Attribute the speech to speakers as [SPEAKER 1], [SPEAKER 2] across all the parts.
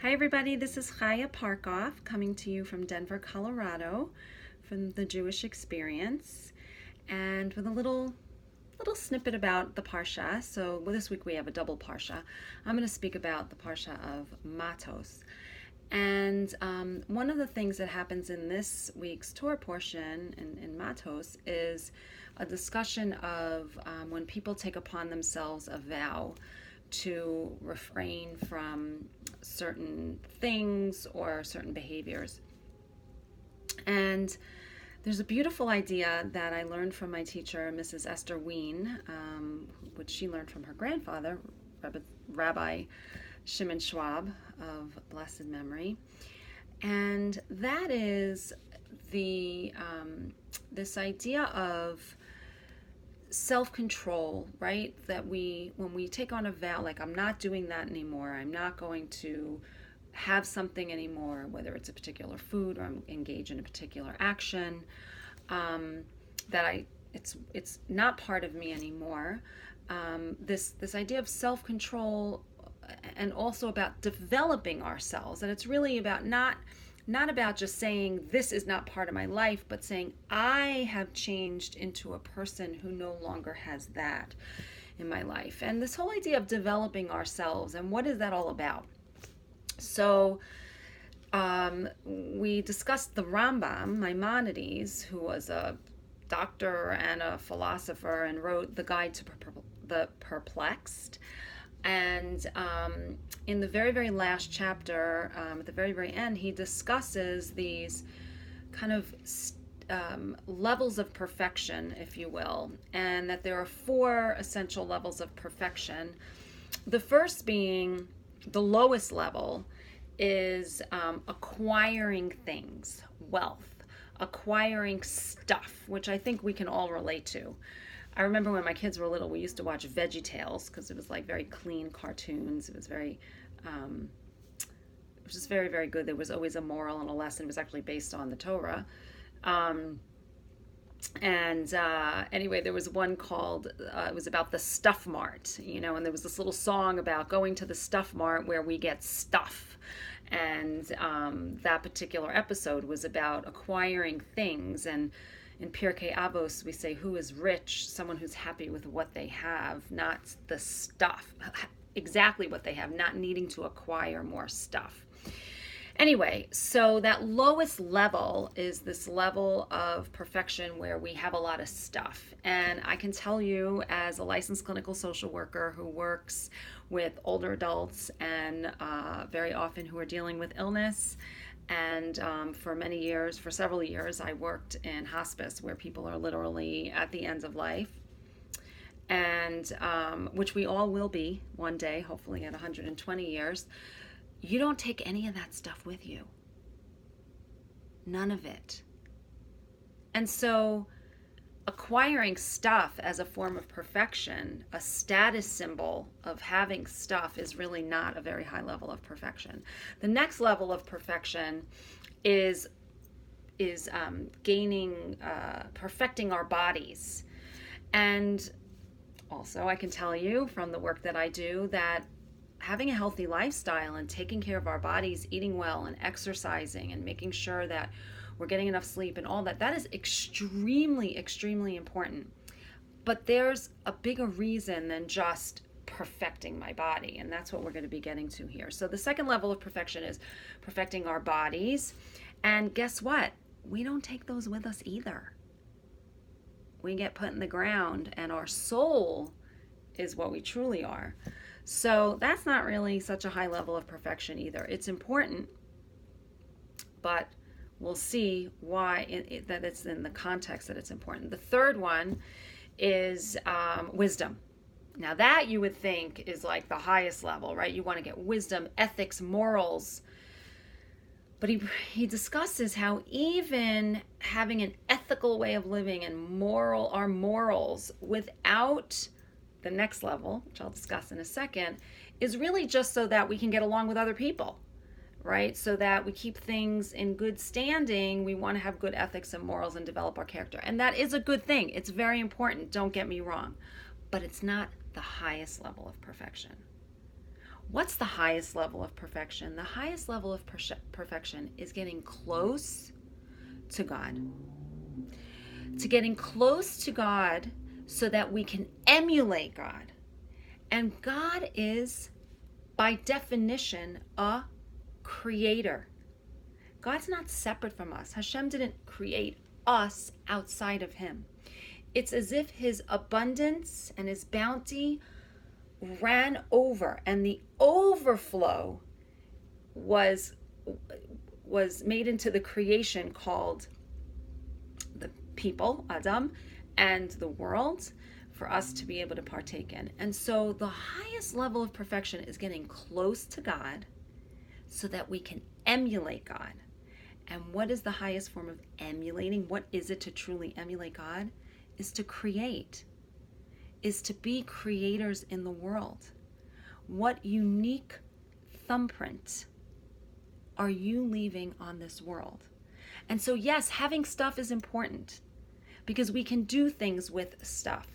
[SPEAKER 1] Hi everybody, this is Chaya Parkoff coming to you from Denver, Colorado, from the Jewish Experience, and with a little snippet about the Parsha. So this week we have a double Parsha. I'm going to speak about the Parsha of Matos. And one of the things that happens in this week's Torah portion in Matos is a discussion of when people take upon themselves a vow to refrain from certain things or certain behaviors. And there's a beautiful idea that I learned from my teacher, Mrs. Esther Wien, which she learned from her grandfather, Rabbi Shimon Schwab of blessed memory. And that is the this idea of self-control, right? That when we take on a vow, like I'm not doing that anymore, I'm not going to have something anymore, whether it's a particular food or I'm engaged in a particular action, it's not part of me anymore. This idea of self-control, and also about developing ourselves, and it's really about not about just saying this is not part of my life, but saying I have changed into a person who no longer has that in my life. And this whole idea of developing ourselves, and what is that all about? So we discussed the Rambam, Maimonides, who was a doctor and a philosopher and wrote the Guide to the Perplexed. And in the very, very last chapter, at the very, very end, he discusses these kind of levels of perfection, if you will, and that there are four essential levels of perfection. The first being the lowest level is acquiring things, wealth, acquiring stuff, which I think we can all relate to. I remember when my kids were little, we used to watch VeggieTales because it was like very clean cartoons. It was very, it was just very, very good. There was always a moral and a lesson. It was actually based on the Torah. Anyway, there was one called, it was about the Stuff Mart, and there was this little song about going to the Stuff Mart where we get stuff. And that particular episode was about acquiring things. And in Parkoff-Matos, we say, who is rich? Someone who's happy with what they have, not the stuff, exactly what they have, not needing to acquire more stuff. Anyway, so that lowest level is this level of perfection where we have a lot of stuff. And I can tell you, as a licensed clinical social worker who works with older adults and very often who are dealing with illness, and for several years, I worked in hospice where people are literally at the ends of life, and which we all will be one day, hopefully at 120 years. You don't take any of that stuff with you. None of it. And so acquiring stuff as a form of perfection, a status symbol of having stuff, is really not a very high level of perfection. The next level of perfection is perfecting our bodies. And also I can tell you from the work that I do that having a healthy lifestyle and taking care of our bodies, eating well and exercising and making sure that we're getting enough sleep and all that, that is extremely, extremely important. But there's a bigger reason than just perfecting my body, and that's what we're going to be getting to here. So the second level of perfection is perfecting our bodies. And guess what? We don't take those with us either. We get put in the ground, and our soul is what we truly are. So that's not really such a high level of perfection either. It's important, but we'll see why that it's in the context that it's important. The third one is wisdom. Now that you would think is like the highest level, right? You want to get wisdom, ethics, morals. But he discusses how even having an ethical way of living and our morals without the next level, which I'll discuss in a second, is really just so that we can get along with other people, right? So that we keep things in good standing. We want to have good ethics and morals and develop our character. And that is a good thing. It's very important, don't get me wrong. But it's not the highest level of perfection. What's the highest level of perfection? The highest level of perfection is getting close to God. To getting close to God so that we can emulate God. And God is, by definition, a creator. God's not separate from us. Hashem didn't create us outside of him. It's as if his abundance and his bounty ran over, and the overflow was made into the creation called the people, Adam, and the world, for us to be able to partake in. And so the highest level of perfection is getting close to God so that we can emulate God. And what is the highest form of emulating? What is it to truly emulate God? Is to create, is to be creators in the world. What unique thumbprint are you leaving on this world? And so yes, having stuff is important because we can do things with stuff.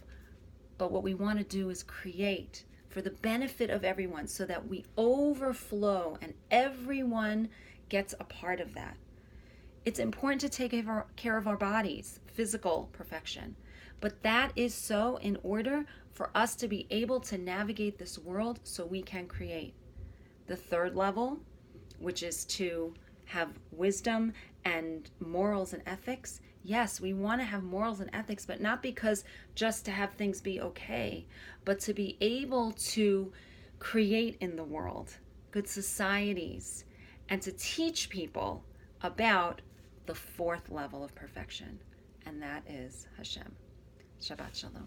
[SPEAKER 1] But what we want to do is create for the benefit of everyone so that we overflow and everyone gets a part of that. It's important to take care of our bodies, physical perfection. But that is so in order for us to be able to navigate this world so we can create. The third level, which is to have wisdom and morals and ethics. Yes, we want to have morals and ethics, but not because just to have things be okay, but to be able to create in the world good societies and to teach people about the fourth level of perfection, and that is Hashem. Shabbat Shalom.